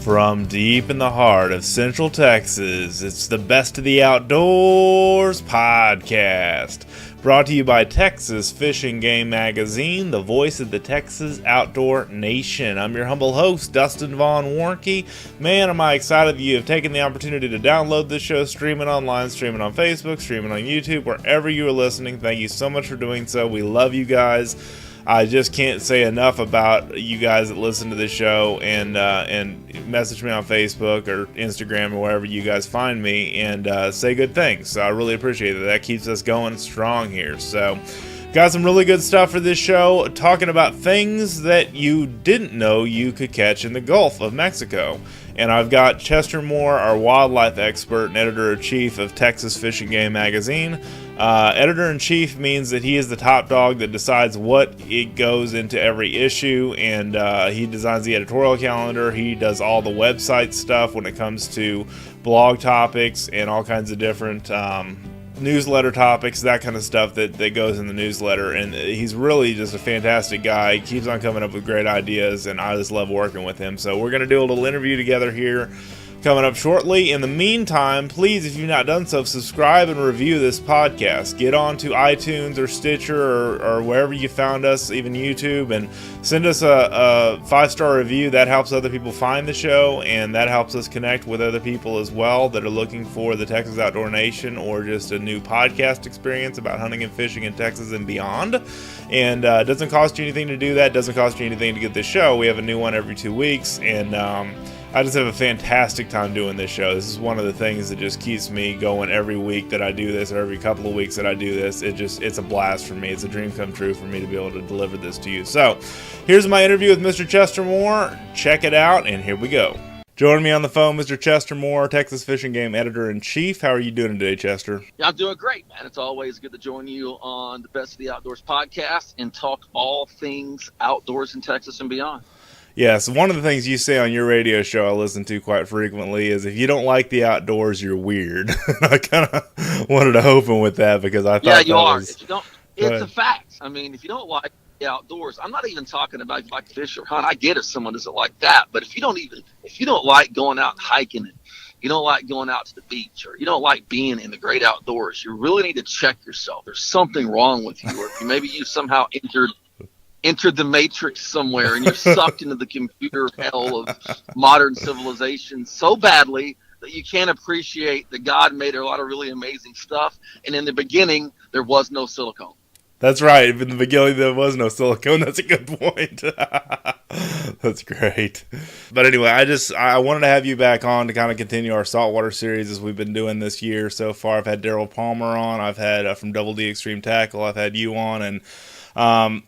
From deep in the heart of Central Texas, it's the Best of the Outdoors podcast, brought to you by Texas Fishing Game Magazine, the voice of the Texas outdoor nation. I'm your humble host, Dustin Warncke. Man, am I excited that you have taken the opportunity to download this show, stream it online, stream it on Facebook, stream it on YouTube, wherever you are listening. Thank you so much for doing so. We love you guys. I just can't say enough about you guys that listen to this show and message me on Facebook or Instagram or wherever you guys find me and say good things. So I really appreciate it. That keeps us going strong here. So got some really good stuff for this show, talking about things that you didn't know you could catch in the Gulf of Mexico. And I've got Chester Moore, our wildlife expert and editor-in-chief of Texas Fishing Game Magazine. Editor-in-chief means that he is the top dog that decides what it goes into every issue, and he designs the editorial calendar. He does all the website stuff when it comes to blog topics and all kinds of different newsletter topics, that kind of stuff that goes in the newsletter. And he's really just a fantastic guy. He keeps on coming up with great ideas, and I just love working with him. So we're going to do a little interview together here coming up shortly. In the meantime, please, if you've not done so, subscribe and review this podcast. Get on to iTunes or Stitcher or wherever you found us, even YouTube, and send us a 5-star review. That helps other people find the show, and that helps us connect with other people as well that are looking for the Texas Outdoor Nation or just a new podcast experience about hunting and fishing in Texas and beyond. And it doesn't cost you anything to do that. It doesn't cost you anything to get this show. We have a new one every 2 weeks, and I just have a fantastic time doing this show. This is one of the things that just keeps me going every week that I do this, or every couple of weeks that I do this. It's a blast for me. It's a dream come true for me to be able to deliver this to you. So here's my interview with Mr. Chester Moore. Check it out, and here we go. Joining me on the phone, Mr. Chester Moore, Texas Fishing Game Editor-in-Chief. How are you doing today, Chester? Yeah, I'm doing great, man. It's always good to join you on the Best of the Outdoors podcast and talk all things outdoors in Texas and beyond. Yes, one of the things you say on your radio show I listen to quite frequently is if you don't like the outdoors, you're weird. I kind of wanted to open with that because I thought you are. Was... If you don't, it's a fact. I mean, if you don't like the outdoors, I'm not even talking about if you like to fish or hunt. I get if someone doesn't like that, but if you don't like going out and hiking and you don't like going out to the beach, or you don't like being in the great outdoors, you really need to check yourself. There's something wrong with you, or maybe you somehow entered the matrix somewhere and you're sucked into the computer hell of modern civilization so badly that you can't appreciate that God made a lot of really amazing stuff, and in the beginning there was no silicone. That's right. In the beginning there was no silicone. That's a good point. That's great. But anyway, I wanted to have you back on to kind of continue our saltwater series as we've been doing this year so far. I've had Daryl Palmer on. I've had from Double D Extreme Tackle. I've had you on, and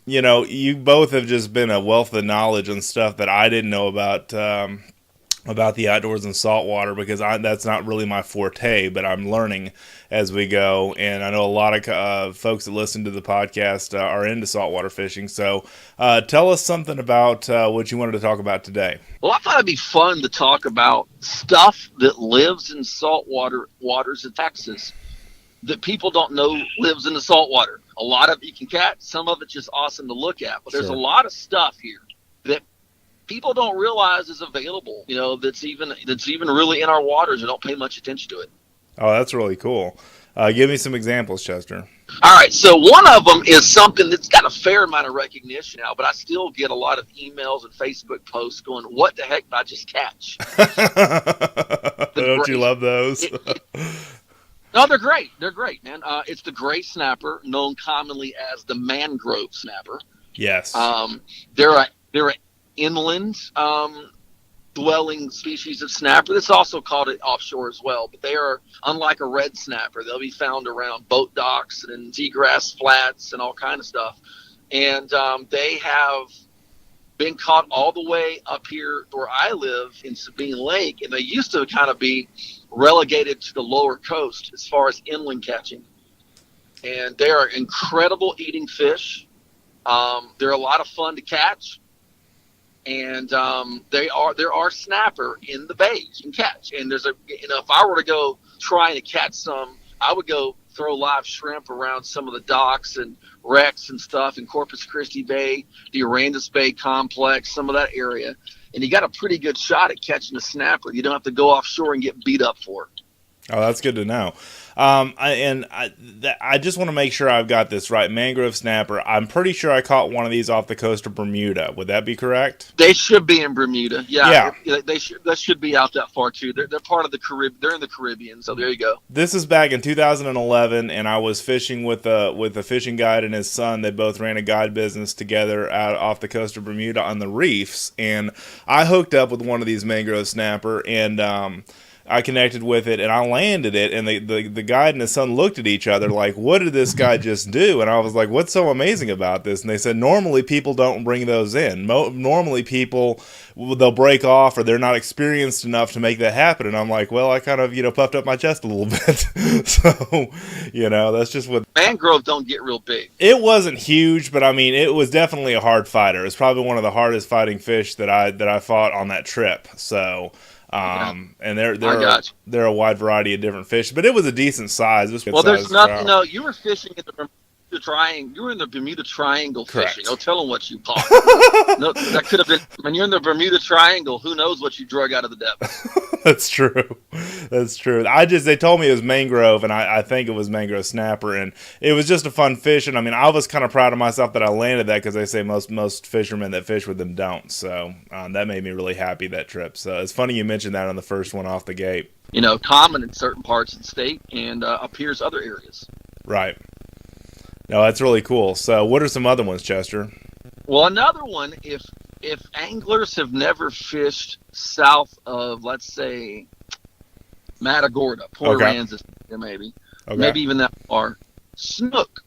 you both have just been a wealth of knowledge on stuff that I didn't know about the outdoors and saltwater, because that's not really my forte, but I'm learning as we go. And I know a lot of folks that listen to the podcast are into saltwater fishing. So tell us something about what you wanted to talk about today. Well, I thought it'd be fun to talk about stuff that lives in saltwater waters in Texas that people don't know lives in the saltwater. A lot of it you can catch, some of it's just awesome to look at, but there's a lot of stuff here that people don't realize is available, that's even really in our waters and don't pay much attention to it. Oh, that's really cool. Give me some examples, Chester. All right, so one of them is something that's got a fair amount of recognition now, but I still get a lot of emails and Facebook posts going, what the heck did I just catch? Don't you love those? No, they're great. They're great, man. It's the gray snapper, known commonly as the mangrove snapper. Yes. They're an inland dwelling species of snapper. It's also called it offshore as well, but they are unlike a red snapper. They'll be found around boat docks and in seagrass flats and all kind of stuff. And they have been caught all the way up here where I live in Sabine Lake, and they used to kind of be relegated to the lower coast as far as inland catching. And they are incredible eating fish. They're a lot of fun to catch, and there are snapper in the bays you can catch. And there's if I were to go try to catch some, I would go throw live shrimp around some of the docks and wrecks and stuff in Corpus Christi Bay, the Arandis Bay complex, some of that area. and you got a pretty good shot at catching a snapper. You don't have to go offshore and get beat up for it. Oh, that's good to know. I just want to make sure I've got this right. Mangrove snapper. I'm pretty sure I caught one of these off the coast of Bermuda. Would that be correct? They should be in Bermuda. Yeah. They should be out that far too. They're part of the Caribbean. They're in the Caribbean. So there you go. This is back in 2011, and I was fishing with a fishing guide and his son. They both ran a guide business together out off the coast of Bermuda on the reefs, and I hooked up with one of these mangrove snapper, and I connected with it, and I landed it, and the guide and his son looked at each other like, what did this guy just do? And I was like, what's so amazing about this? And they said, normally people don't bring those in. Normally people, they'll break off, or they're not experienced enough to make that happen. And I'm like, well, I kind of, puffed up my chest a little bit. So, that's just what... Mangrove don't get real big. It wasn't huge, but I mean, it was definitely a hard fighter. It's probably one of the hardest fighting fish that I fought on that trip. So... and they're a wide variety of different fish, but it was a decent size. There's nothing. You were fishing in the Bermuda Triangle. You were in the Bermuda Triangle Correct. fishing. Tell them what you caught. No, that could have been when you're in the Bermuda Triangle. Who knows what you drug out of the depths? That's true. They told me it was mangrove, and I think it was mangrove snapper, and it was just a fun fish. And I mean, I was kind of proud of myself that I landed that, because they say most fishermen that fish with them don't. So that made me really happy that trip. So it's funny you mentioned that on the first one off the gate. Common in certain parts of the state and appears other areas. Right. No, that's really cool. So what are some other ones, Chester? Well, another one, if anglers have never fished south of, let's say, Matagorda, Port Aransas, maybe even that far, snook.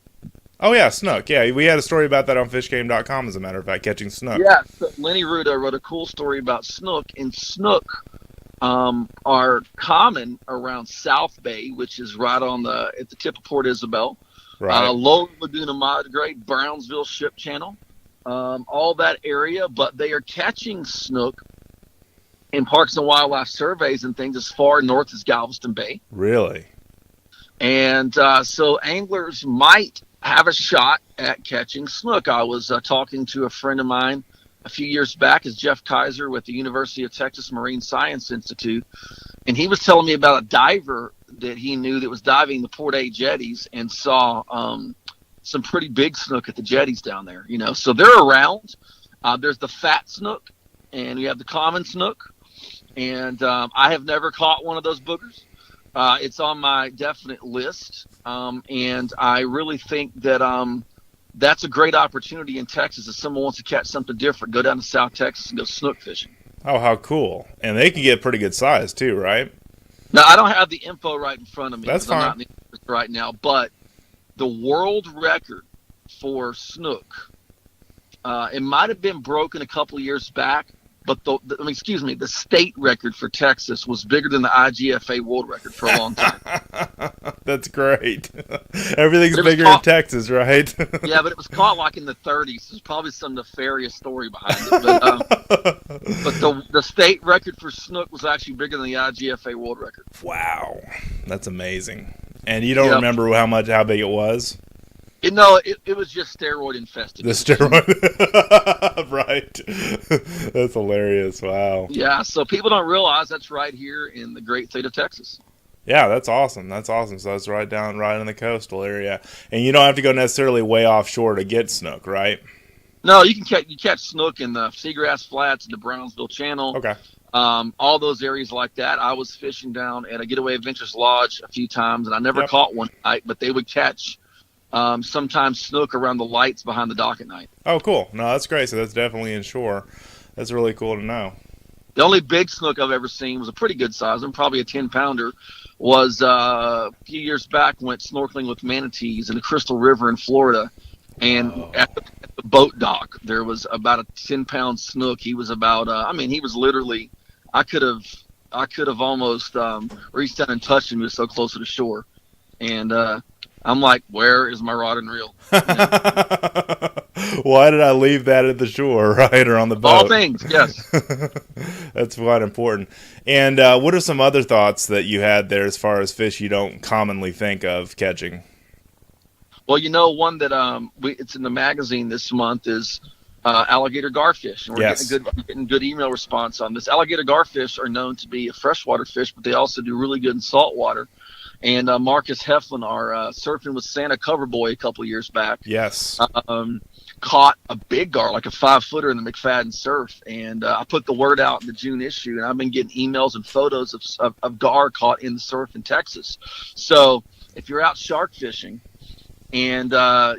Oh, yeah, snook. Yeah, we had a story about that on fishgame.com, as a matter of fact, catching snook. Yeah, so Lenny Ruda wrote a cool story about snook, and snook are common around South Bay, which is right at the tip of Port Isabel. Right. Lower Laguna Madre, Brownsville Ship Channel, all that area, but they are catching snook in Parks and Wildlife surveys and things as far north as Galveston Bay. Really? And so anglers might have a shot at catching snook. I was talking to a friend of mine a few years back, is Jeff Kaiser with the University of Texas Marine Science Institute, and he was telling me about a diver that he knew that was diving the Port A jetties and saw some pretty big snook at the jetties down there. So they're around. There's the fat snook, and we have the common snook, and I have never caught one of those boogers. It's on my definite list, and I really think that that's a great opportunity in Texas. If someone wants to catch something different, go down to South Texas and go snook fishing. Oh, how cool. And they can get pretty good size too, right? Now, I don't have the info right in front of me. That's fine. I'm not in the office right now, but the world record for snook, it might have been broken a couple of years back, but the state record for Texas was bigger than the IGFA world record for a long time. That's great. Everything's bigger in Texas, right? Yeah, but it was caught like in the 30s. There's probably some nefarious story behind it. But the state record for snook was actually bigger than the IGFA world record. Wow. That's amazing. And you don't remember how big it was? It was just steroid infested. The steroid, right? That's hilarious. Wow. Yeah, so people don't realize that's right here in the great state of Texas. Yeah, that's awesome. So it's right in the coastal area, and you don't have to go necessarily way offshore to get snook, right? No, you catch snook in the Seagrass Flats, the Brownsville Channel. Okay. All those areas like that. I was fishing down at a Getaway Adventures Lodge a few times, and I never caught one night, but they would catch. Sometimes snook around the lights behind the dock at night. Oh, cool. No, that's great. So that's definitely inshore. That's really cool to know. The only big snook I've ever seen was a pretty good size, and probably a 10-pounder, was a few years back, went snorkeling with manatees in the Crystal River in Florida. And at the boat dock, there was about a 10-pound snook. He was about, he was literally, I could have almost reached down and touched him. He was so close to the shore. And I'm like, where is my rod and reel? Why did I leave that at the shore, right, or on the boat? All things, yes. That's quite important. And what are some other thoughts that you had there as far as fish you don't commonly think of catching? Well, one that it's in the magazine this month is alligator garfish, and we're Yes. getting good email response on this. Alligator garfish are known to be a freshwater fish, but they also do really good in saltwater. And Marcus Heflin, our Surfing with Santa cover boy a couple years back, Yes. caught a big gar, like a 5-footer in the McFadden Surf. And I put the word out in the June issue, and I've been getting emails and photos of gar caught in the surf in Texas. So if you're out shark fishing, and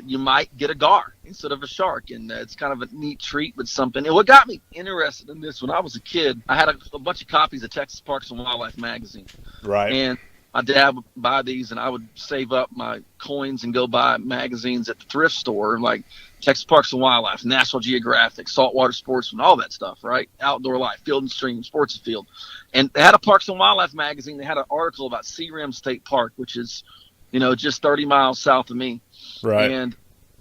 you might get a gar instead of a shark, and it's kind of a neat treat with something. And what got me interested in this, when I was a kid, I had a bunch of copies of Texas Parks and Wildlife magazine. Right. And my dad would buy these, and I would save up my coins and go buy magazines at the thrift store, like Texas Parks and Wildlife, National Geographic, Saltwater Sportsman, all that stuff, right? Outdoor Life, Field and Stream, Sports and Field. And they had a Parks and Wildlife magazine. They had an article about Sea Rim State Park, which is, just 30 miles south of me. Right. And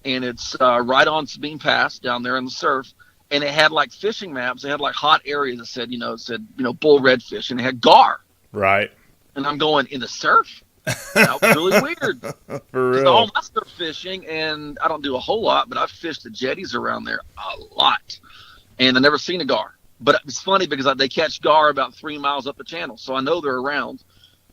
it's right on Sabine Pass down there in the surf. And it had like fishing maps. They had like hot areas that said, bull redfish, and it had gar. Right. And I'm going, in the surf? That was really weird. For real. All my surf fishing, and I don't do a whole lot, but I've fished the jetties around there a lot. And I've never seen a gar. But it's funny because they catch gar about 3 miles up the channel, so I know they're around.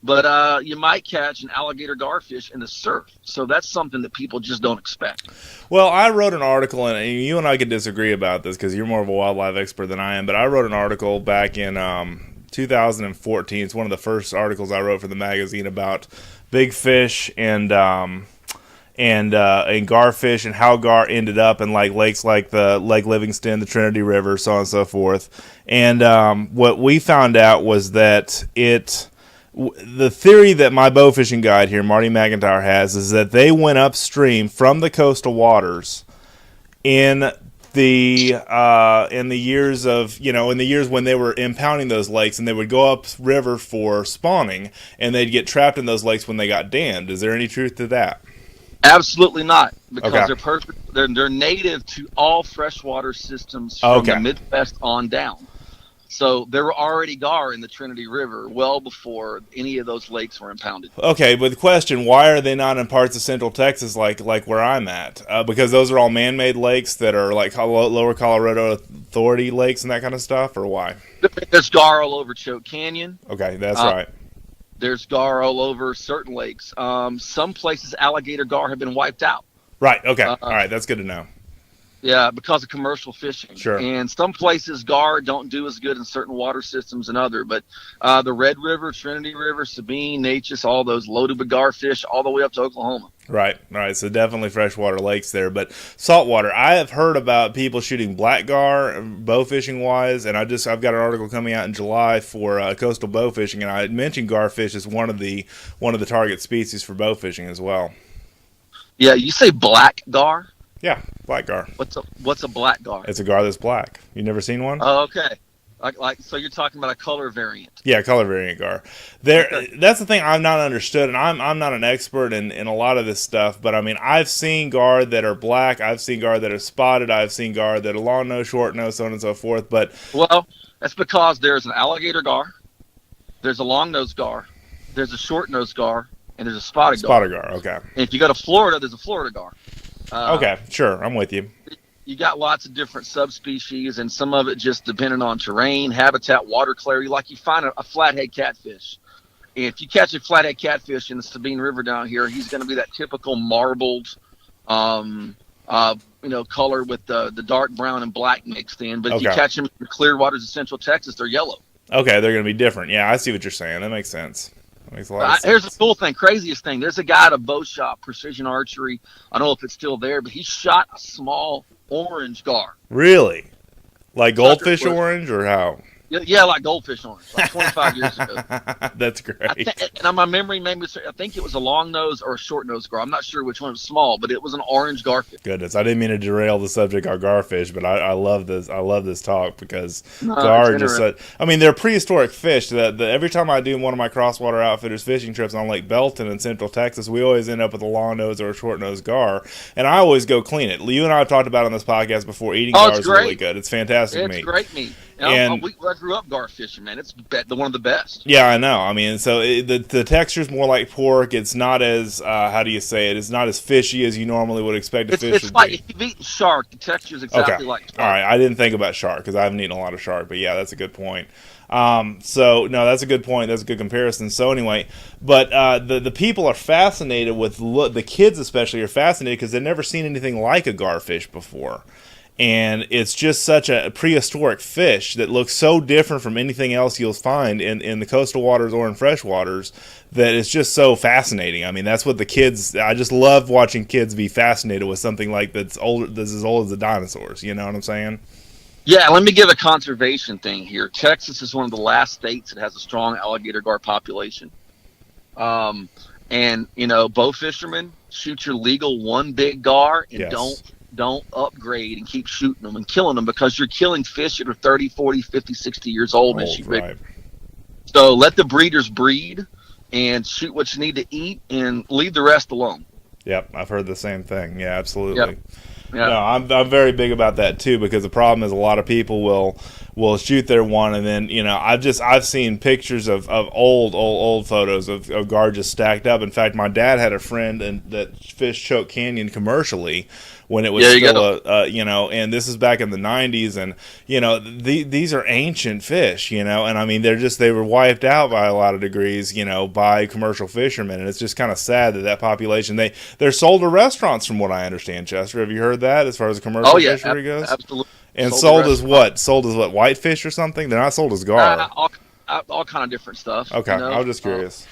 But you might catch an alligator garfish in the surf. So that's something that people just don't expect. Well, I wrote an article, and you and I could disagree about this because you're more of a wildlife expert than I am, but I wrote an article back in 2014. It's one of the first articles I wrote for the magazine about big fish and garfish, and how gar ended up in like lakes like the Lake Livingston, the Trinity River, so on and so forth. And what we found out was that the theory that my bowfishing guide here, Marty McIntyre, has is that they went upstream from the coastal waters in the years when they were impounding those lakes, and they would go up river for spawning, and they'd get trapped in those lakes when they got dammed. Is there any truth to that? Absolutely not, because Okay. they're perfect. They're native to all freshwater systems from the Midwest on down. So there were already gar in the Trinity River well before any of those lakes were impounded. Okay, but the question, why are they not in parts of central Texas like where I'm at? Because those are all man-made lakes that are like Lower Colorado Authority lakes and that kind of stuff, or why? There's gar all over Choke Canyon. Okay, that's right. There's gar all over certain lakes. Some places alligator gar have been wiped out. Right, okay. All right, that's good to know. Yeah, because of commercial fishing. Sure. And some places gar don't do as good in certain water systems than other. But the Red River, Trinity River, Sabine, Natchez, all those loaded with garfish all the way up to Oklahoma. Right, all right. So definitely freshwater lakes there, but saltwater. I have heard about people shooting black gar, bow fishing wise, and I've got an article coming out in July for coastal bow fishing, and I mentioned garfish as one of the target species for bow fishing as well. Yeah, you say black gar? Yeah, black gar. What's a black gar? It's a gar that's black. You never seen one? Oh, okay. Like so you're talking about a color variant. Yeah, color variant gar. That's the thing I've not understood, and I'm not an expert in a lot of this stuff, but I mean, I've seen gar that are black, I've seen gar that are spotted, I've seen gar that are long nose, short nose, so on and so forth, but... Well, that's because there's an alligator gar, there's a long nose gar, there's a short nose gar, and there's a spotted gar. Spotted gar, okay. And if you go to Florida, there's a Florida gar. Okay, sure, I'm with you. You got lots of different subspecies, and some of it just depending on terrain, habitat, water clarity. Like you find a flathead catfish. If you catch a flathead catfish in the Sabine River down here, he's going to be that typical marbled, color with the dark brown and black mixed in. But if you catch them in the clear waters of Central Texas, they're yellow. Okay, they're going to be different. Yeah, I see what you're saying. That makes sense. Makes a lot of sense. Here's the cool thing, craziest thing. There's a guy at a bow shop, Precision Archery. I don't know if it's still there, but he shot a small orange gar. Really? Like goldfish orange, or how? Yeah, like goldfish orange, like 25 years ago. That's great. And my memory made me say, I think it was a long nose or a short nose gar. I'm not sure which one was small, but it was an orange garfish. Goodness, I didn't mean to derail the subject on garfish, but I love this. I love this talk because gar are just they're prehistoric fish. Every time I do one of my Crosswater Outfitters fishing trips on Lake Belton in Central Texas, we always end up with a long nose or a short nose gar, and I always go clean it. You and I have talked about it on this podcast before. Eating gar is really good. It's fantastic meat. It's great meat. And I grew up gar fishing, man. It's one of the best. yeah, I know. I mean, so the texture's more like pork. It's not as how do you say it? It's not as fishy as you normally would expect a fish It's would like be. if you've eaten shark, the texture is Okay. exactly like shark. All right. I didn't think about shark because I haven't eaten a lot of shark. But yeah, that's a good point. So no, that's a good point. That's a good comparison. So anyway, but the people are fascinated with the kids especially are fascinated because they've never seen anything like a garfish before. And it's just such a prehistoric fish that looks so different from anything else you'll find in the coastal waters or in fresh waters that it's just so fascinating. I mean, that's what the kids. I just love watching kids be fascinated with something like that's as old as the dinosaurs. You know what I'm saying? Yeah, let me give a conservation thing here. Texas is one of the last states that has a strong alligator gar population. And bow fishermen, shoot your legal one big gar and Yes. don't upgrade and keep shooting them and killing them because you're killing fish that are 30, 40, 50, 60 years old. Right. So let the breeders breed and shoot what you need to eat and leave the rest alone. Yep, I've heard the same thing. Yeah, absolutely. Yep. Yeah. No, I'm very big about that too because the problem is a lot of people will shoot their one and then I've seen pictures of old photos of gar just stacked up. In fact, my dad had a friend that fished Choke Canyon commercially when it was still and this is back in the 90s and these are ancient fish and I mean they were wiped out by a lot of degrees by commercial fishermen, and it's just kind of sad that population they're sold to restaurants from what I understand. Chester, have you heard that as far as commercial fishery goes? Absolutely. And sold as what whitefish or something? They're not sold as gar. All kind of different stuff. Okay, I was just curious.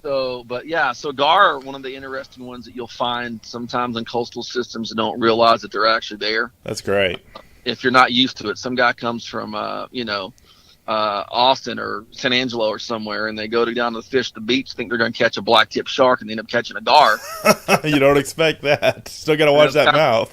So gar are one of the interesting ones that you'll find sometimes in coastal systems and don't realize that they're actually there. That's great. If you're not used to it, some guy comes from Austin or San Angelo or somewhere, and they go down to fish the beach, think they're going to catch a black-tip shark, and they end up catching a gar. You don't expect that. Still got to watch that mouth.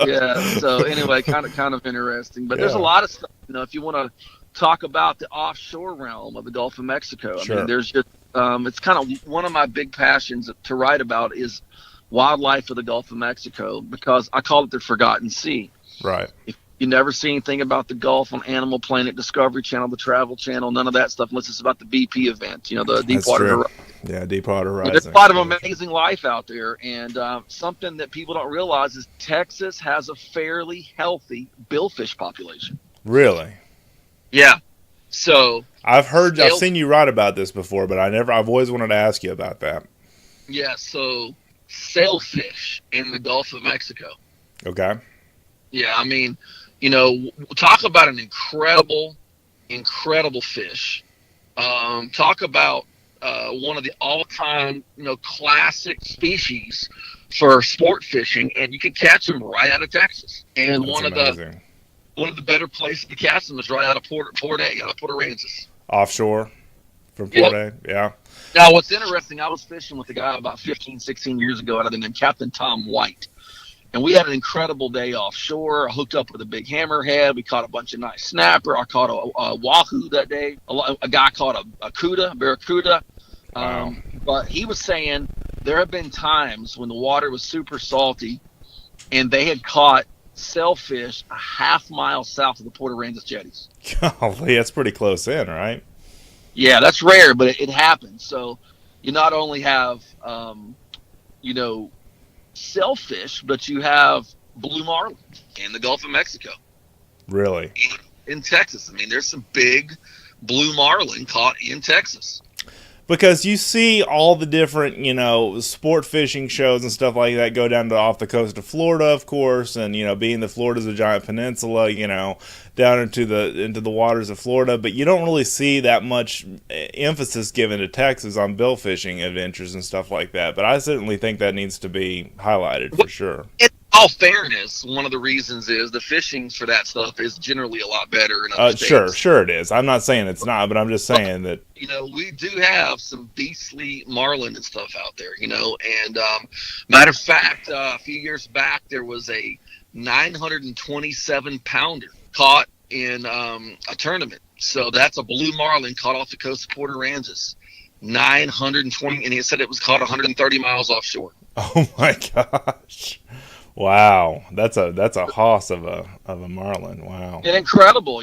Yeah. So anyway, kind of interesting. But there's a lot of stuff. If you want to talk about the offshore realm of the Gulf of Mexico, I mean, there's just it's kind of one of my big passions to write about is wildlife of the Gulf of Mexico because I call it the Forgotten Sea. Right. If you never see anything about the Gulf on Animal Planet, Discovery Channel, the Travel Channel, none of that stuff unless it's about the BP event, the Deepwater Horizon. Yeah, Deepwater Horizon. There's a lot of amazing life out there, and something that people don't realize is Texas has a fairly healthy billfish population. Really? Yeah. So I've seen you write about this before, but I've always wanted to ask you about that. Yeah, so sailfish in the Gulf of Mexico. Okay. Yeah, I mean, talk about an incredible fish. Talk about one of the all-time, classic species for sport fishing, and you can catch them right out of Texas. And That's one of the better places to catch them is right out of Port Aransas. Offshore from Port A, yeah. Now, what's interesting, I was fishing with a guy about 15, 16 years ago out of the name Captain Tom White. And we had an incredible day offshore. I hooked up with a big hammerhead. We caught a bunch of nice snapper. I caught a wahoo that day. A guy caught a barracuda. Wow. But he was saying there have been times when the water was super salty and they had caught sailfish a half mile south of the Port Aransas jetties. Golly, that's pretty close in, right? Yeah, that's rare, but it happens. So you not only have, sailfish, but you have blue marlin in the Gulf of Mexico. Really? In Texas. I mean, there's some big blue marlin caught in Texas. Because you see all the different, sport fishing shows and stuff like that go down to off the coast of Florida, of course, and being that Florida's a giant peninsula, down into the waters of Florida, but you don't really see that much emphasis given to Texas on bill fishing adventures and stuff like that. But I certainly think that needs to be highlighted for sure. In all fairness, one of the reasons is the fishing for that stuff is generally a lot better in other states. Sure it is. I'm not saying it's not, but I'm just saying that we do have some beastly marlin and stuff out there, and matter of fact, a few years back there was a 927 pounder caught in a tournament. So that's a blue marlin caught off the coast of Port Aransas. 920, and he said it was caught 130 miles offshore. Oh my gosh. Wow, that's a hoss of a marlin. Wow. And incredible,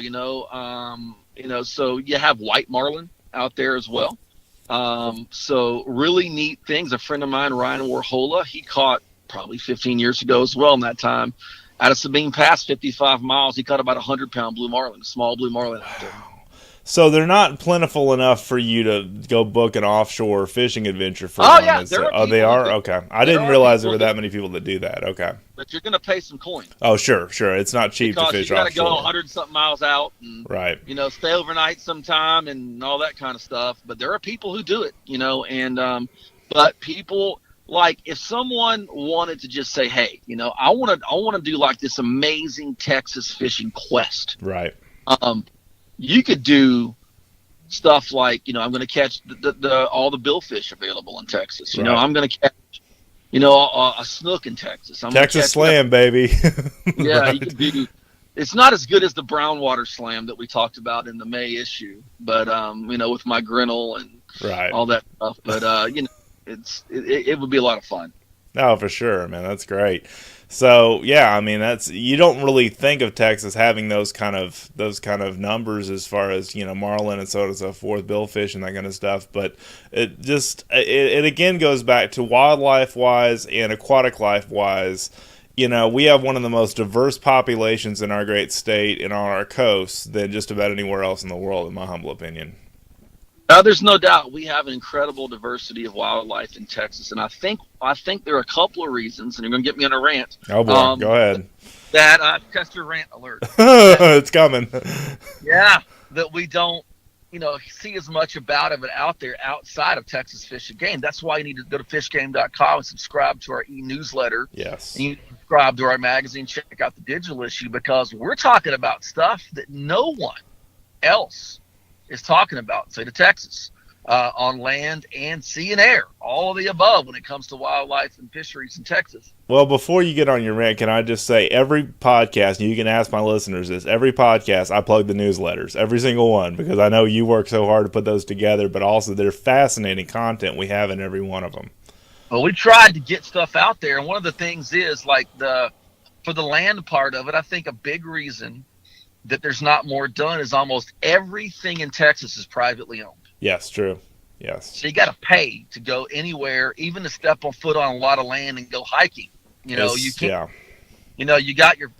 so you have white marlin out there as well. So really neat things. A friend of mine, Ryan Warhola, he caught probably 15 years ago as well in that time out of Sabine Pass, 55 miles. He caught about 100-pound blue marlin, a small blue marlin out there. So they're not plentiful enough for you to go book an offshore fishing adventure for. Oh yeah, there are. Oh, they are. Okay, I didn't realize there were that many people that do that. Okay, but you're going to pay some coin. Oh sure. It's not cheap to fish offshore. Because you got to go 100-something miles out, and right. Stay overnight sometime and all that kind of stuff. But there are people who do it, and but people. Like if someone wanted to just say, "Hey, I want to do like this amazing Texas fishing quest," right? You could do stuff like, I'm going to catch all the billfish available in Texas. Right. I'm going to catch, a snook in Texas. Texas slam, baby. Yeah, right. You could do. It's not as good as the brownwater slam that we talked about in the May issue, but with my grinnell and all that stuff. But it would be a lot of fun. Oh, for sure, man. That's great. So yeah, I mean, you don't really think of Texas having those kind of numbers as far as marlin and so on and so forth, billfish and that kind of stuff. But it again goes back to wildlife wise and aquatic life wise. We have one of the most diverse populations in our great state and on our coasts than just about anywhere else in the world, in my humble opinion. There's no doubt we have an incredible diversity of wildlife in Texas, and I think there are a couple of reasons, and you're going to get me on a rant. Oh boy, go ahead. That test your rant alert. It's coming. Yeah, that we don't, see as much about it out there outside of Texas Fish and Game. That's why you need to go to fishgame.com and subscribe to our e-newsletter. Yes. And you subscribe to our magazine, check out the digital issue, because we're talking about stuff that no one else is talking about, say, to Texas, on land and sea and air, all of the above when it comes to wildlife and fisheries in Texas. Well, before you get on your rant, can I just say every podcast, and you can ask my listeners this, every podcast I plug the newsletters, every single one, because I know you work so hard to put those together, but also they're fascinating content we have in every one of them. Well, we tried to get stuff out there, and one of the things is, like, for the land part of it, I think a big reason that there's not more done is almost everything in Texas is privately owned. Yes, true. Yes. So you got to pay to go anywhere, even to step on foot on a lot of land and go hiking. You can't. Yeah. You got your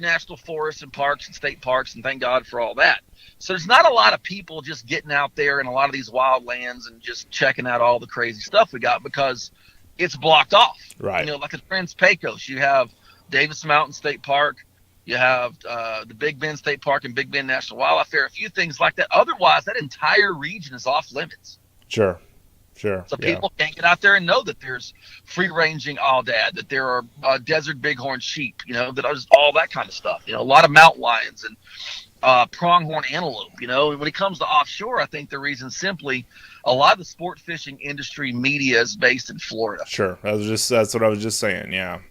national forests and parks and state parks, and thank God for all that. So there's not a lot of people just getting out there in a lot of these wild lands and just checking out all the crazy stuff we got, because it's blocked off. Right. Like at Trans Pecos, you have Davis Mountain State Park. You have the Big Bend State Park and Big Bend National Wildlife Area, a few things like that. Otherwise, that entire region is off limits. Sure. So people can't get out there and know that there's free-ranging aoudad, that there are desert bighorn sheep, that are all that kind of stuff. A lot of mountain lions and pronghorn antelope. When it comes to offshore, I think the reason simply a lot of the sport fishing industry media is based in Florida. Sure. That's what I was just saying. Yeah.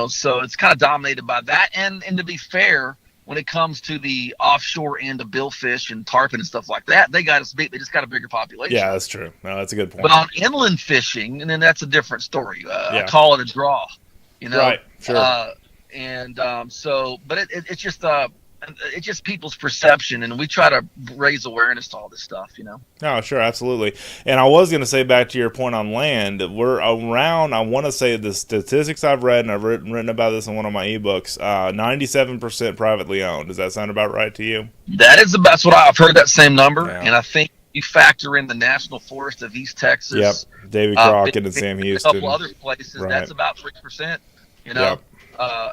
So it's kind of dominated by that. And to be fair, when it comes to the offshore end of billfish and tarpon and stuff like that, they got us beat. They just got a bigger population. Yeah, that's true. No, that's a good point. But on inland fishing, and then that's a different story. I call it a draw. Right. Sure. But it's just people's perception, and we try to raise awareness to all this stuff. Oh, sure, absolutely. And I was going to say, back to your point on land, we're around, I want to say the statistics I've read, and I've written about this in one of my ebooks, 97% privately owned. Does that sound about right to you? That's what I've heard, that same number. Yeah. And I think you factor in the National Forest of East Texas. Yep, Davy Crockett and Sam Houston. A couple other places, right. That's about 3%, Yep.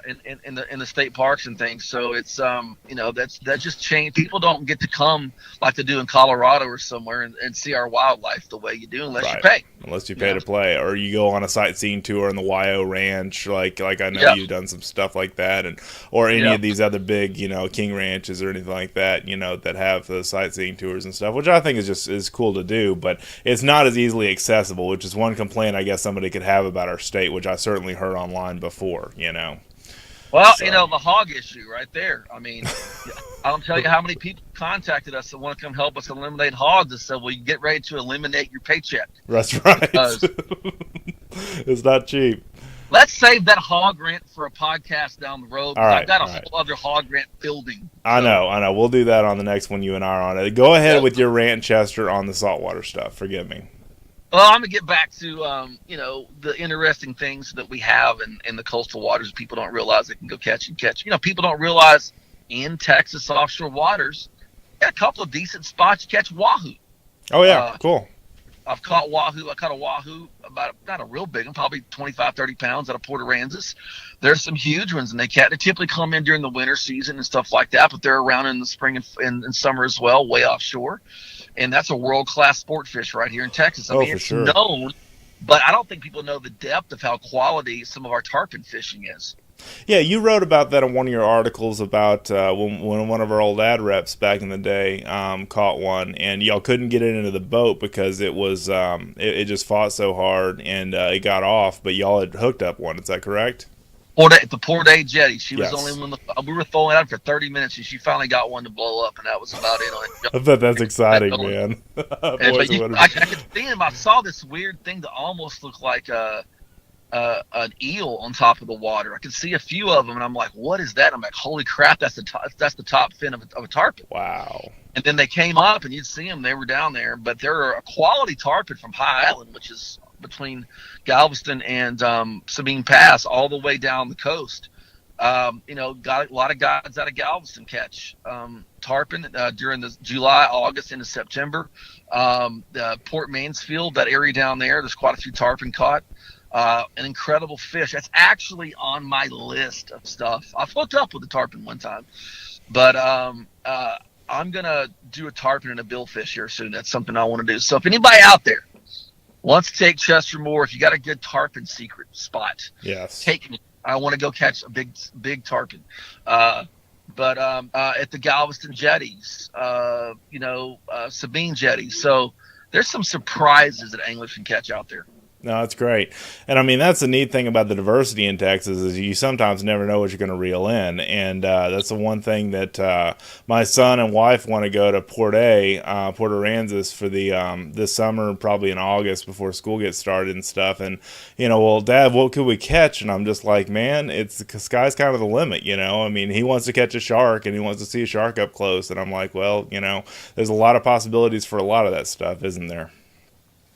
In the state parks and things. So it's that just changed. People don't get to come like they do in Colorado or somewhere and see our wildlife the way you do unless you pay. Unless you pay to play, or you go on a sightseeing tour in the Wyo Ranch, like I know you've done some stuff like that, or any of these other big King Ranches or anything like that, that have the sightseeing tours and stuff, which I think is cool to do, but it's not as easily accessible, which is one complaint I guess somebody could have about our state, which I certainly heard online before. Well, the hog issue right there. I mean, I don't tell you how many people contacted us that want to come help us eliminate hogs and said, well, you get ready to eliminate your paycheck. That's right. It's not cheap. Let's save that hog rant for a podcast down the road. All right, I've got a all right. whole other hog rant building. I know. We'll do that on the next one you and I are on it. Go ahead Yep. with your rant, Chester, on the saltwater stuff. Forgive me. Well, I'm gonna get back to the interesting things that we have in the coastal waters. People don't realize they can go catch. People don't realize in Texas offshore waters, got a couple of decent spots to catch wahoo. Oh yeah, cool. I've caught wahoo. I caught a wahoo about not a real big one, probably 25, 30 pounds out of Port Aransas. There's some huge ones, and they typically come in during the winter season and stuff like that, but they're around in the spring and summer as well, way offshore. And that's a world-class sport fish right here in Texas. I mean, for it's sure. known, but I don't think people know the depth of how quality some of our tarpon fishing is. Yeah, you wrote about that in one of your articles about when one of our old ad reps back in the day caught one, and y'all couldn't get it into the boat because it was it just fought so hard and it got off, but y'all had hooked up one. Is that correct? The Port A jetty. She was Yes. only one. We were throwing it out for 30 minutes, and she finally got one to blow up, and that was about it on it. I bet that's exciting, man. I could see him. I saw this weird thing that almost looked like an eel on top of the water. I could see a few of them, and I'm like, "What is that?" I'm like, "Holy crap! That's the top fin of a tarpon." Wow. And then they came up, and you'd see them. They were down there, but they're a quality tarpon from High Island, which is between Galveston and Sabine Pass, all the way down the coast. Got a lot of guys out of Galveston catch tarpon during the July, August, into September. Port Mansfield, that area down there, there's quite a few tarpon caught. An incredible fish. That's actually on my list of stuff. I've hooked up with a tarpon one time, but I'm gonna do a tarpon and a billfish here soon. That's something I want to do. So if anybody out there wants to take Chester Moore, if you got a good tarpon secret spot, Yes. take me. I want to go catch a big tarpon. But at the Galveston jetties, Sabine jetties. So there's some surprises that anglers can catch out there. No, that's great. And I mean, that's the neat thing about the diversity in Texas is you sometimes never know what you're going to reel in. And that's the one thing that my son and wife want to go to Port Aransas for the this summer, probably in August before school gets started and stuff. And, well, Dad, what could we catch? And I'm just like, man, the sky's kind of the limit, I mean, he wants to catch a shark and he wants to see a shark up close. And I'm like, well, there's a lot of possibilities for a lot of that stuff, isn't there?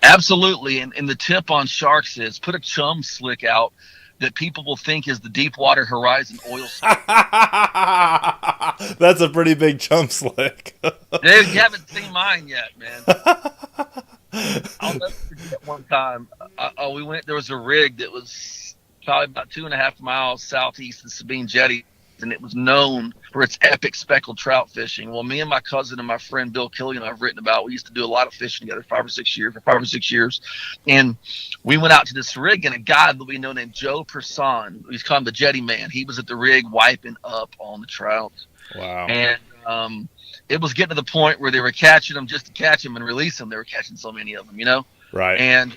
Absolutely, and the tip on sharks is put a chum slick out that people will think is the Deepwater Horizon oil slick. That's a pretty big chum slick. Dude, you haven't seen mine yet, man. I'll never forget one time. There was a rig that was probably about 2.5 miles southeast of Sabine Jetty, and it was known for its epic speckled trout fishing. Well, me and my cousin and my friend Bill Killian, I've written about, we used to do a lot of fishing together for 5 or 6 years. And we went out to this rig, and a guy that we know named Joe Person, he's called the Jetty Man. He was at the rig wiping up on the trout. Wow. And it was getting to the point where they were catching them just to catch them and release them. They were catching so many of them, Right. And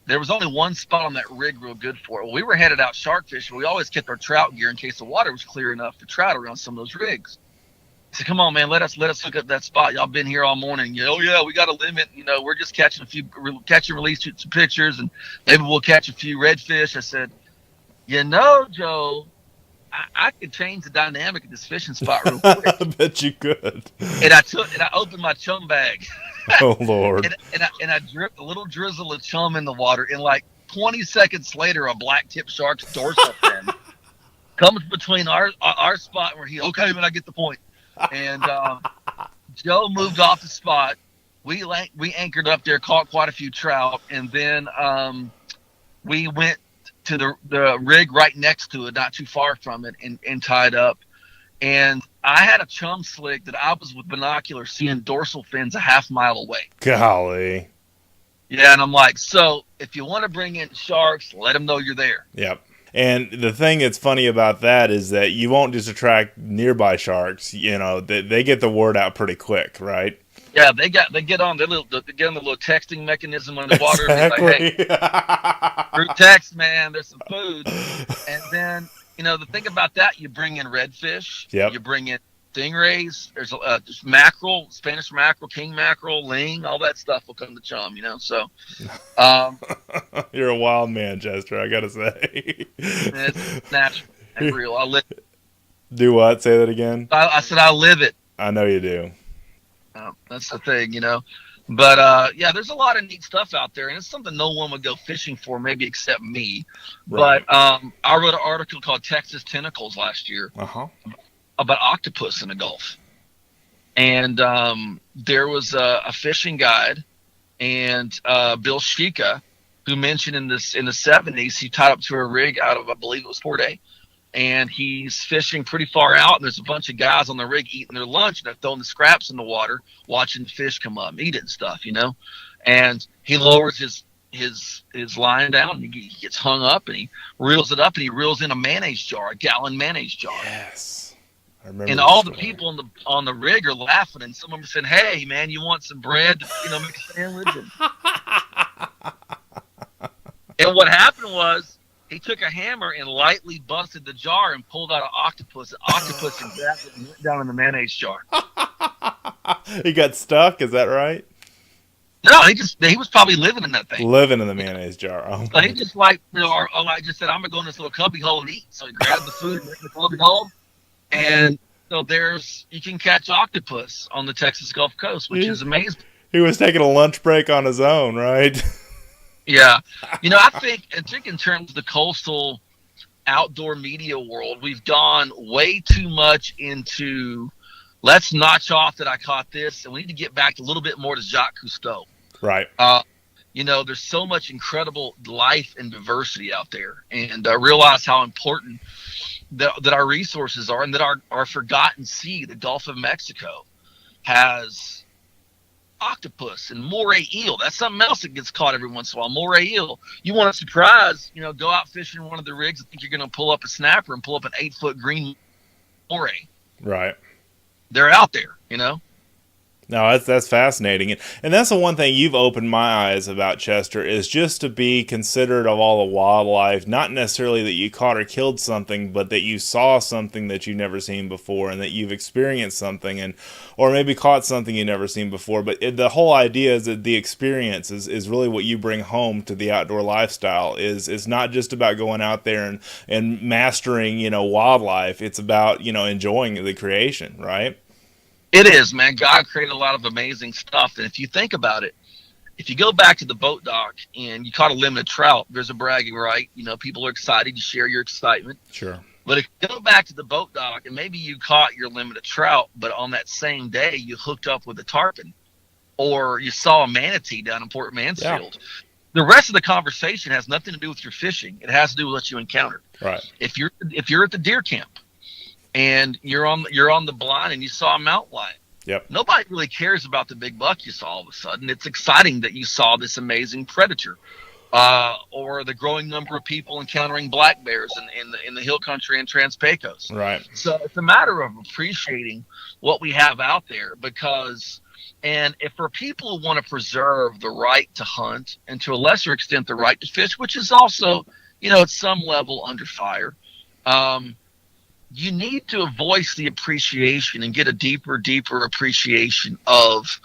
there was only one spot on that rig real good for it. Well, we were headed out shark fishing. We always kept our trout gear in case the water was clear enough for trout around some of those rigs. I said, come on, man, let us hook up that spot. Y'all been here all morning. Oh, yeah, we got a limit. We're just catching catch and release, shoot some pictures, and maybe we'll catch a few redfish. I said, Joe, I could change the dynamic of this fishing spot real quick. I bet you could. And I opened my chum bag. Oh, Lord. and I dripped a little drizzle of chum in the water, and like 20 seconds later, a black-tip shark's dorsal fin comes between our spot where okay, man, I get the point. And Joe moved off the spot. We anchored up there, caught quite a few trout, and then we went to the rig right next to it, not too far from it, and tied up. And I had a chum slick that I was with binoculars seeing dorsal fins a half mile away. Golly. Yeah, and I'm like, so if you want to bring in sharks, let them know you're there. Yep. And the thing that's funny about that is that you won't just attract nearby sharks. They get the word out pretty quick, right? Yeah, they get on the little texting mechanism on the water. Exactly. And like, hey, through text, man, there's some food. And then, the thing about that, you bring in redfish. Yep. You bring in stingrays. There's mackerel, Spanish mackerel, king mackerel, ling, all that stuff will come to chum, So, you're a wild man, Chester. I gotta say, it's natural and real. I live. Do what? Say that again. I said I live it. I know you do. That's the thing, But yeah, there's a lot of neat stuff out there, and it's something no one would go fishing for, maybe except me. Right. But I wrote an article called "Texas Tentacles" last year about octopus in the Gulf, and there was a fishing guide, and Bill Shika, who mentioned in the 70s he tied up to a rig out of, I believe it was Port A, and he's fishing pretty far out, and there's a bunch of guys on the rig eating their lunch, and they're throwing the scraps in the water, watching the fish come up, eat it and stuff, And he lowers his line down, and he gets hung up, and he reels it up, and he reels in a mayonnaise jar, a gallon mayonnaise jar. Yes, I remember. And all the people on the rig are laughing, and some of them said, "Hey, man, you want some bread? To make a sandwich." And what happened was, he took a hammer and lightly busted the jar and pulled out an octopus. And octopus and grabbed it and went down in the mayonnaise jar. He got stuck. Is that right? No, he was probably living in that thing. Living in the mayonnaise jar. Oh, so he just I just said, I'm gonna go in this little cubby hole and eat. So he grabbed the food in the cubby hole, and so you can catch octopus on the Texas Gulf Coast, which is amazing. He was taking a lunch break on his own, right? Yeah. I think in terms of the coastal outdoor media world, we've gone way too much into, let's notch off that I caught this, and we need to get back a little bit more to Jacques Cousteau. Right. There's so much incredible life and diversity out there, and I realize how important that our resources are, and that our forgotten sea, the Gulf of Mexico, has octopus and moray eel. That's something else that gets caught every once in a while. Moray eel. You want a surprise, go out fishing one of the rigs and think you're going to pull up a snapper and pull up an 8-foot green moray. Right. They're out there, No, that's fascinating. And that's the one thing you've opened my eyes about, Chester, is just to be considerate of all the wildlife, not necessarily that you caught or killed something, but that you saw something that you've never seen before, and that you've experienced something, or maybe caught something you've never seen before. But the whole idea is that the experience is really what you bring home to the outdoor lifestyle. Is not just about going out there and mastering, wildlife. It's about, enjoying the creation, right? It is, man. God created a lot of amazing stuff. And if you think about it, if you go back to the boat dock and you caught a limited trout, there's a bragging right. People are excited. You share your excitement. Sure. But if you go back to the boat dock and maybe you caught your limited trout, but on that same day you hooked up with a tarpon, or you saw a manatee down in Port Mansfield, the rest of the conversation has nothing to do with your fishing. It has to do with what you encountered. Right. If you're at the deer camp, and you're on the blind and you saw a mountain lion. Yep. Nobody really cares about the big buck you saw all of a sudden. It's exciting that you saw this amazing predator, or the growing number of people encountering black bears in the hill country and Trans-Pecos. Right. So it's a matter of appreciating what we have out there, and if for people who want to preserve the right to hunt, and to a lesser extent the right to fish, which is also, at some level under fire, you need to voice the appreciation and get a deeper appreciation of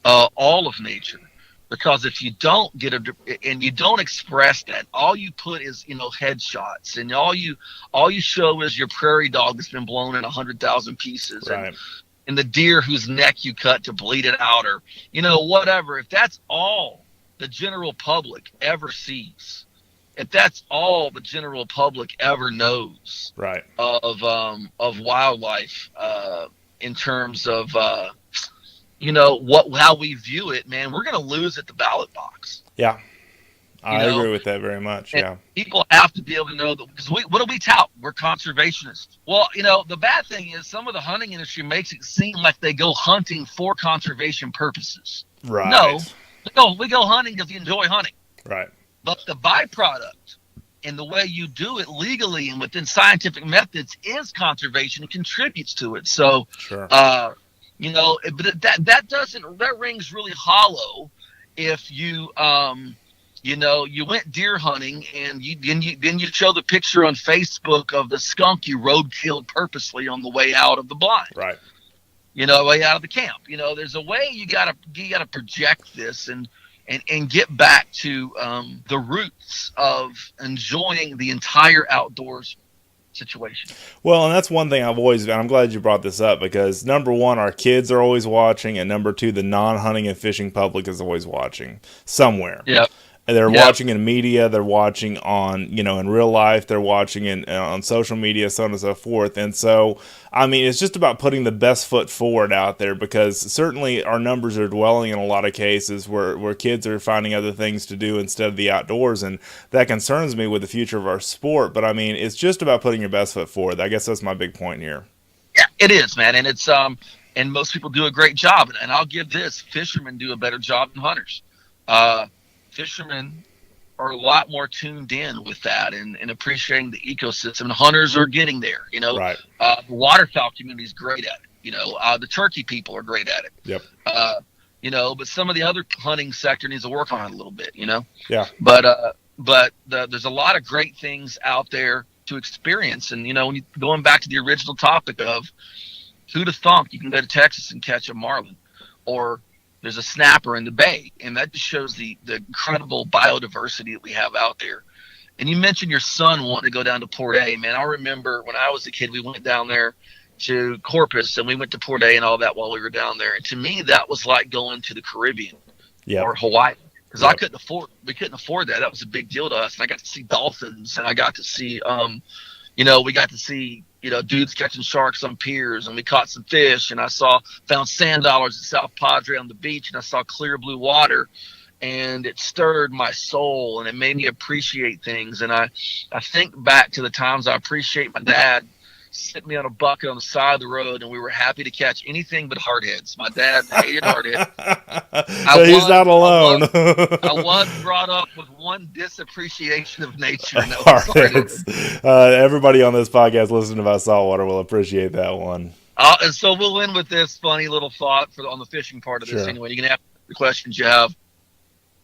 all of nature. Because if you don't and you don't express that, all you put is, headshots, and all you show is your prairie dog that's been blown in 100,000 pieces, right, and the deer whose neck you cut to bleed it out, or whatever. If that's all the general public ever sees, if that's all the general public ever knows, right, of wildlife, in terms of how we view it, man, we're going to lose at the ballot box. Yeah, I agree with that very much. And yeah, people have to be able to know that, because what do we tout? We're conservationists. Well, the bad thing is some of the hunting industry makes it seem like they go hunting for conservation purposes. Right. No, we go hunting because you enjoy hunting. Right. But the byproduct and the way you do it legally and within scientific methods is conservation and contributes to it. So, sure. But that rings really hollow if you You went deer hunting, and then you show the picture on Facebook of the skunk you road killed purposely on the way out of the blind. Right. Way out of the camp. There's a way you gotta project this and get back to the roots of enjoying the entire outdoors situation. Well, and that's one thing I'm glad you brought this up, because number one, our kids are always watching, and number two, the non-hunting and fishing public is always watching somewhere. Yeah. They're watching in media, they're watching on, in real life, they're watching on social media, so on and so forth. And so, I mean, it's just about putting the best foot forward out there, because certainly our numbers are dwelling in a lot of cases where kids are finding other things to do instead of the outdoors. And that concerns me with the future of our sport. But I mean, it's just about putting your best foot forward. I guess that's my big point here. Yeah, it is, man. And it's, and most people do a great job. And I'll give this, fishermen do a better job than hunters. Fishermen are a lot more tuned in with that and appreciating the ecosystem. And hunters are getting there, Right. The waterfowl community is great at it. The turkey people are great at it. Yep. But some of the other hunting sector needs to work on it a little bit, Yeah. But there's a lot of great things out there to experience. And, when you going back to the original topic of who'd have thunk you can go to Texas and catch a marlin, or there's a snapper in the bay, and that just shows the incredible biodiversity that we have out there. And you mentioned your son wanting to go down to Port A. Man, I remember when I was a kid, we went down there to Corpus, and we went to Port A and all that while we were down there. And to me, that was like going to the Caribbean or Hawaii, because we couldn't afford that. That was a big deal to us. And I got to see dolphins, and I got to see, we got to see, dudes catching sharks on piers, and we caught some fish, and found sand dollars at South Padre on the beach, and I saw clear blue water, and it stirred my soul, and it made me appreciate things. And I think back to the times I appreciate my dad sitting me on a bucket on the side of the road, and we were happy to catch anything but hardheads. My dad hated hardheads. So he's not alone. I was brought up with one disappreciation of nature. And Hardheads. Everybody on this podcast listening about saltwater will appreciate that one. And so we'll end with this funny little thought on the fishing part of this. Sure. Anyway, you can ask the questions you have.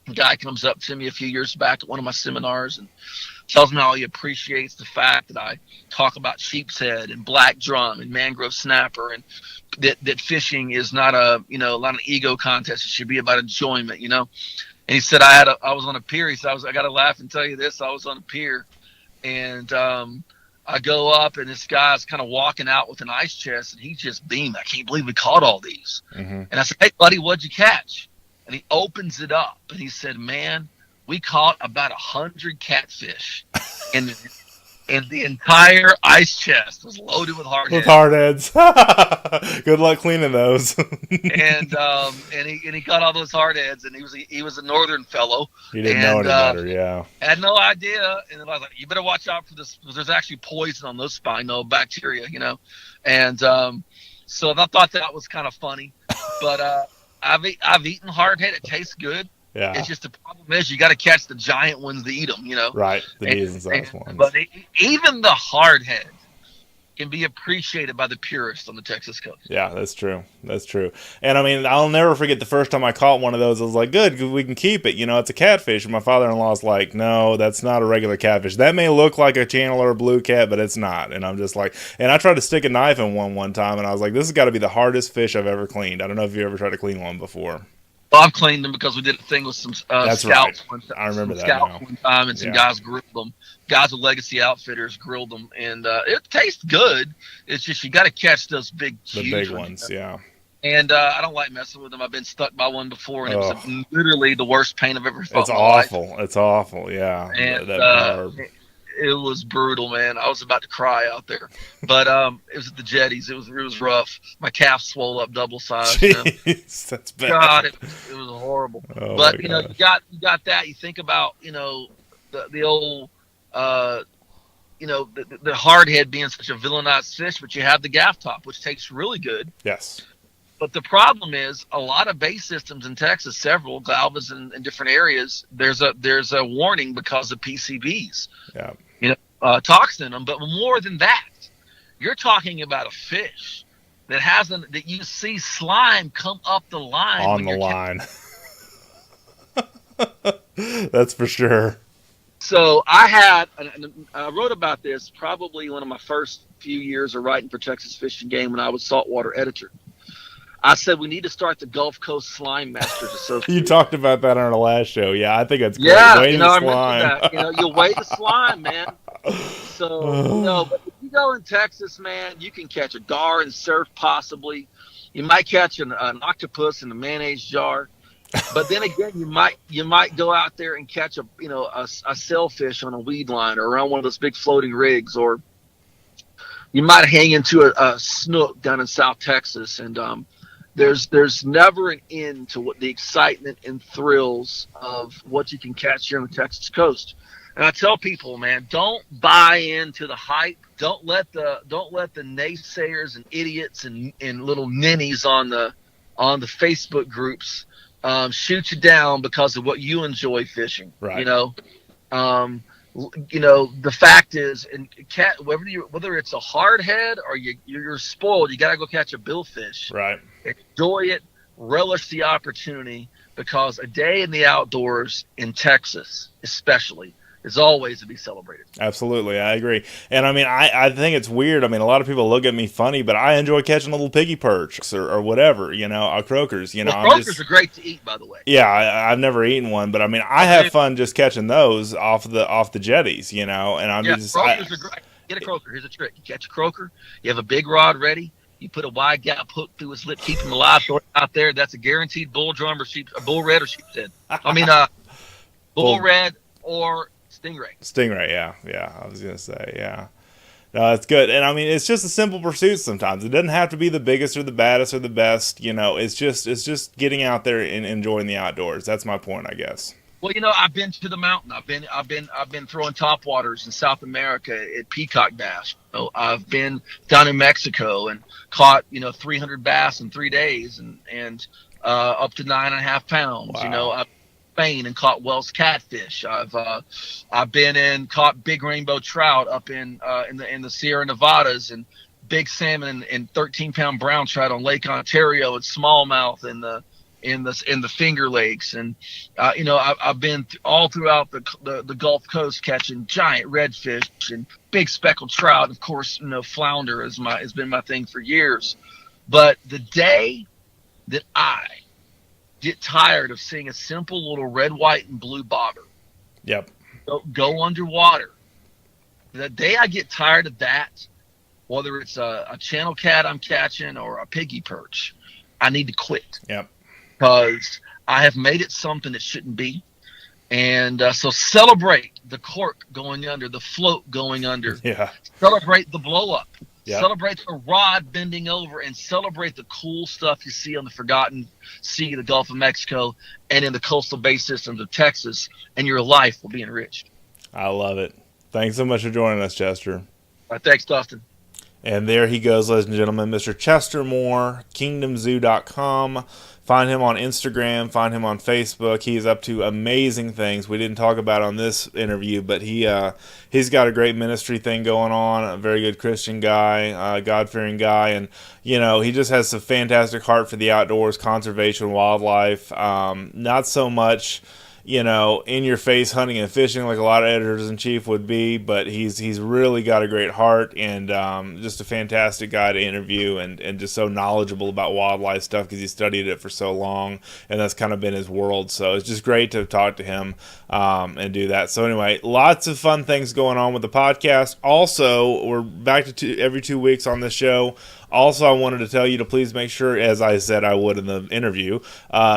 A guy comes up to me a few years back at one of my seminars and tells me how he appreciates the fact that I talk about sheep's head and black drum and mangrove snapper, and that fishing is not not an ego contest. It should be about enjoyment, And he said, I was on a pier. He said, I got to laugh and tell you this. I was on a pier, and I go up, and this guy's kind of walking out with an ice chest, and he just beamed. I can't believe we caught all these. Mm-hmm. And I said, hey, buddy, what'd you catch? And he opens it up, and he said, man, we caught about 100 catfish, and the entire ice chest was loaded with hardheads. With hardheads. Good luck cleaning those. and he caught all those hardheads, and he was a northern fellow. He didn't know any better, yeah. Had no idea, and then I was like, you better watch out for this, because there's actually poison on those bacteria, And so I thought that was kind of funny, but I've eaten hardhead. It tastes good. Yeah. It's just the problem is you got to catch the giant ones to eat them, Right, the decent-sized ones. But even the hardhead can be appreciated by the purists on the Texas coast. Yeah, that's true. That's true. And I mean, I'll never forget the first time I caught one of those. I was like, good, we can keep it. It's a catfish. And my father-in-law's like, no, that's not a regular catfish. That may look like a channel or a blue cat, but it's not. And I'm just like, and I tried to stick a knife in one time, and I was like, this has got to be the hardest fish I've ever cleaned. I don't know if you ever tried to clean one before. Well, I've cleaned them because we did a thing with some That's scouts. Right. I remember that Scouts one time, and some guys grilled them. Guys with Legacy Outfitters grilled them, and it tastes good. It's just you got to catch those huge big ones, yeah. And I don't like messing with them. I've been stuck by one before, and it was literally the worst pain I've ever felt. It's awful. Life. It's awful, yeah. And it was brutal, man. I was about to cry out there. But it was at the jetties. It was rough. My calf swole up double size. Jeez, that's bad. God, it was horrible. Oh, but you got that. You think about the old the hardhead being such a villainized fish, but you have the gaff top, which tastes really good. Yes. But the problem is a lot of base systems in Texas, several galvas in different areas, there's a warning because of PCBs. Yeah. Toxin in them. But more than that, you're talking about a fish that you see slime come up the line on the line. That's for sure. So I wrote about this probably one of my first few years of writing for Texas Fish and Game when I was Saltwater editor. I said we need to start the Gulf Coast Slime Masters You Association. talked about that on our last show. Yeah, I think that's great. Yeah, Way to I mentioned slime. that. You weigh the slime, man. So, but if you go in Texas, man, you can catch a gar and surf possibly. You might catch an octopus in a mayonnaise jar. But then again, you might go out there and catch a sailfish on a weed line or around one of those big floating rigs, or you might hang into a snook down in South Texas. And there's never an end to what the excitement and thrills of what you can catch here on the Texas coast. And I tell people, man, don't buy into the hype. Don't let the naysayers and idiots and little ninnies on the Facebook groups shoot you down because of what you enjoy fishing. Right. The fact is, and whether it's a hard head or you're spoiled, you got to go catch a billfish. Right. Enjoy it, relish the opportunity, because a day in the outdoors in Texas, especially, is always to be celebrated. Absolutely, I agree. And I mean, I think it's weird. I mean, a lot of people look at me funny, but I enjoy catching little piggy perch or whatever, croakers. Croakers are great to eat, by the way. Yeah, I've never eaten one, but I mean, I have fun just catching those off the jetties, and croakers are great. Get a croaker. Here's a trick: you catch a croaker, you have a big rod ready. You put a wide gap hook through his lip, keep him alive, throw it out there. That's a guaranteed bull drum or bull red or sheep's head. Bull red or stingray. Yeah. I was gonna say, yeah. No, that's good. And I mean, it's just a simple pursuit sometimes. It doesn't have to be the biggest or the baddest or the best. It's just getting out there and enjoying the outdoors. That's my point, I guess. Well, I've been to the mountain. I've been throwing topwaters in South America at peacock bass. I've been down in Mexico and caught 300 bass in 3 days and up to 9.5 pounds. Wow. I've Spain and caught Wells catfish. I've been in caught big rainbow trout up in the Sierra Nevadas, and big salmon and 13-pound brown trout on Lake Ontario and smallmouth in the Finger Lakes. And I've been all throughout the Gulf Coast catching giant redfish and big speckled trout. Of course, flounder has been my thing for years. But the day that I get tired of seeing a simple little red, white, and blue bobber. Yep. Go underwater. The day I get tired of that, whether it's a channel cat I'm catching or a piggy perch, I need to quit. Yep. Because I have made it something it shouldn't be. And so celebrate the cork going under, the float going under. Yeah. Celebrate the blow up. Yep. Celebrate the rod bending over, and celebrate the cool stuff you see on the Forgotten Sea, the Gulf of Mexico, and in the coastal bay systems of Texas, and your life will be enriched. I love it. Thanks so much for joining us, Chester. Thanks, Dustin. And there he goes, ladies and gentlemen, Mr. Chester Moore, kingdomzoo.com. Find him on Instagram, find him on Facebook. He's up to amazing things we didn't talk about on this interview, but he's got a great ministry thing going on, a very good Christian guy, God-fearing guy, and he just has a fantastic heart for the outdoors, conservation, wildlife. Not so much in your face hunting and fishing like a lot of editors-in-chief would be, but he's really got a great heart and just a fantastic guy to interview and just so knowledgeable about wildlife stuff because he studied it for so long, and that's kind of been his world. So it's just great to talk to him and do that. So anyway, lots of fun things going on with the podcast. Also, we're back to every 2 weeks on this show. Also, I wanted to tell you to please make sure, as I said I would in the interview,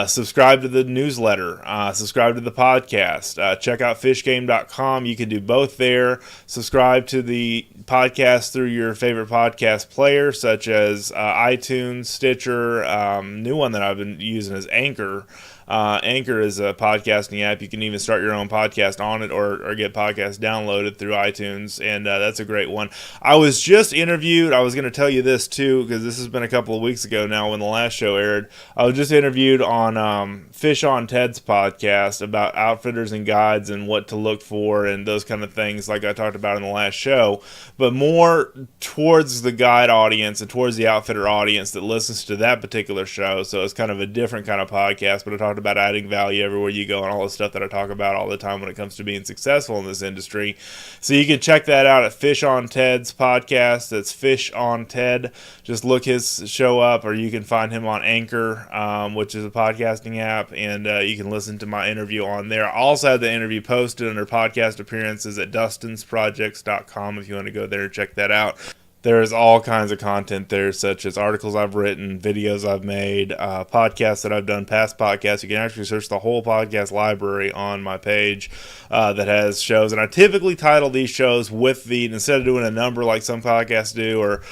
subscribe to the newsletter, subscribe to the podcast, check out fishgame.com. You can do both there. Subscribe to the podcast through your favorite podcast player, such as iTunes, Stitcher. New one that I've been using is Anchor. Anchor is a podcasting app. You can even start your own podcast on it or get podcasts downloaded through iTunes, and that's a great one. I was just interviewed. I was going to tell you this, too, because this has been a couple of weeks ago now when the last show aired. I was just interviewed on Fish on Ted's podcast about outfitters and guides and what to look for and those kind of things like I talked about in the last show, but more towards the guide audience and towards the outfitter audience that listens to that particular show, so it's kind of a different kind of podcast, but I talked talking about adding value everywhere you go and all the stuff that I talk about all the time when it comes to being successful in this industry. So you can check that out at Fish on Ted's podcast. That's Fish on Ted. Just look his show up, or you can find him on Anchor, which is a podcasting app, and you can listen to my interview on there. I also have the interview posted under podcast appearances at dustinsprojects.com if you want to go there and check that out. There's all kinds of content there, such as articles I've written, videos I've made, podcasts that I've done, past podcasts. You can actually search the whole podcast library on my page that has shows. And I typically title these shows with instead of doing a number like some podcasts do, or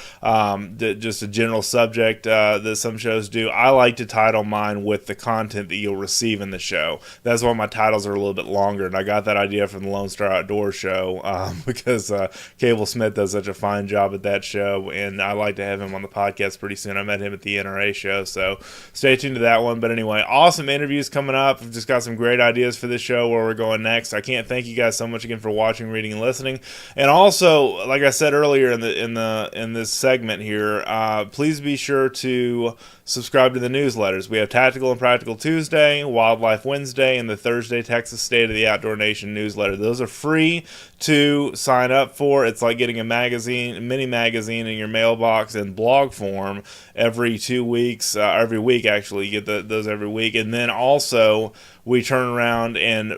just a general subject that some shows do, I like to title mine with the content that you'll receive in the show. That's why my titles are a little bit longer. And I got that idea from the Lone Star Outdoors show because Cable Smith does such a fine job at that show, and I like to have him on the podcast pretty soon. I met him at the NRA show, so stay tuned to that one. But anyway, awesome interviews coming up. I've just got some great ideas for this show, where we're going next. I can't thank you guys so much again for watching, reading, and listening. And also, like I said earlier in this segment here, please be sure to subscribe to the newsletters. We have Tactical and Practical Tuesday, Wildlife Wednesday, and the Thursday Texas State of the Outdoor Nation newsletter. Those are free to sign up for. It's like getting a mini magazine in your mailbox in blog form every 2 weeks, every week actually. You get those every week. And then also we turn around and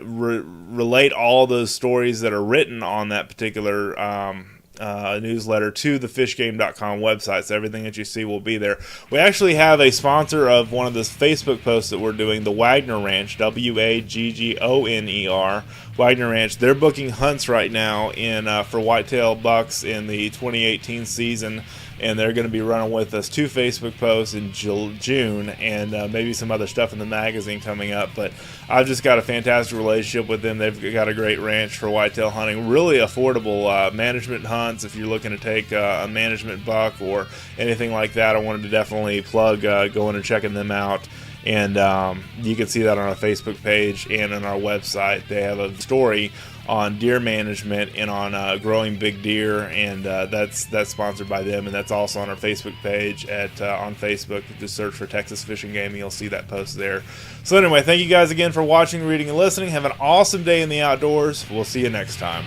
relate all those stories that are written on that particular newsletter to the fishgame.com website, so everything that you see will be there. We actually have a sponsor of one of the Facebook posts that we're doing, the Wagner Ranch, Waggoner, Wagner Ranch. They're booking hunts right now for whitetail bucks in the 2018 season, and they're going to be running with us 2 Facebook posts in June, and maybe some other stuff in the magazine coming up. But I've just got a fantastic relationship with them. They've got a great ranch for whitetail hunting, really affordable management hunts. If you're looking to take a management buck or anything like that, I wanted to definitely plug going and checking them out. And you can see that on our Facebook page and on our website. They have a story on deer management and on growing big deer, and that's sponsored by them, and that's also on our Facebook page on Facebook. Just search for Texas Fishing Game and you'll see that post there. So anyway, thank you guys again for watching, reading, and listening. Have an awesome day in the outdoors. We'll see you next time.